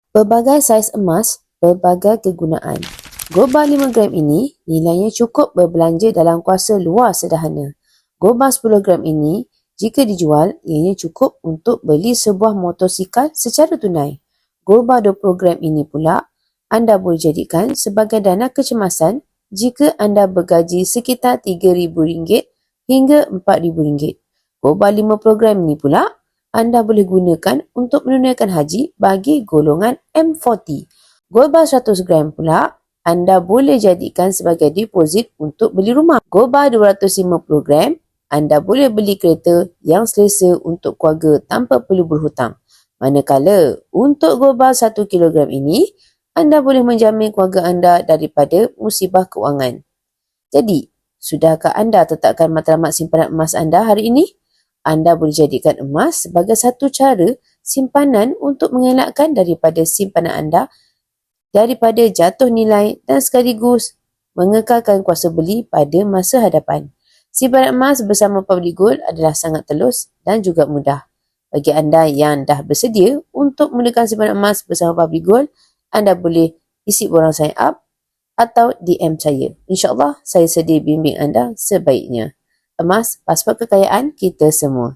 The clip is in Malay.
Pelbagai saiz emas, pelbagai kegunaan. Gold bar 5 gram ini nilainya cukup berbelanja dalam kuasa luar sederhana. Gold bar 10 gram ini, jika dijual, ianya cukup untuk beli sebuah motosikal secara tunai. Gold bar 20 gram ini pula, anda boleh jadikan sebagai dana kecemasan jika anda bergaji sekitar RM3,000 hingga RM4,000. Gold bar 50 gram ini pula, anda boleh gunakan untuk menunaikan haji bagi golongan M40. Gold bar 100 gram pula, anda boleh jadikan sebagai deposit untuk beli rumah. Gold bar 250 gram, anda boleh beli kereta yang selesa untuk keluarga tanpa perlu berhutang. Manakala, untuk gold bar 1 kilogram ini, anda boleh menjamin keluarga anda daripada musibah kewangan. Jadi, sudahkah anda tetapkan matlamat simpanan emas anda hari ini? Anda boleh jadikan emas sebagai satu cara simpanan untuk mengelakkan daripada simpanan anda daripada jatuh nilai dan sekaligus mengekalkan kuasa beli pada masa hadapan. Simpanan emas bersama Public Gold adalah sangat telus dan juga mudah. Bagi anda yang dah bersedia untuk mulakan simpanan emas bersama Public Gold, anda boleh isi borang sign up atau DM saya. InsyaAllah saya sedia bimbing anda sebaiknya. Emas, pasport kekayaan kita semua.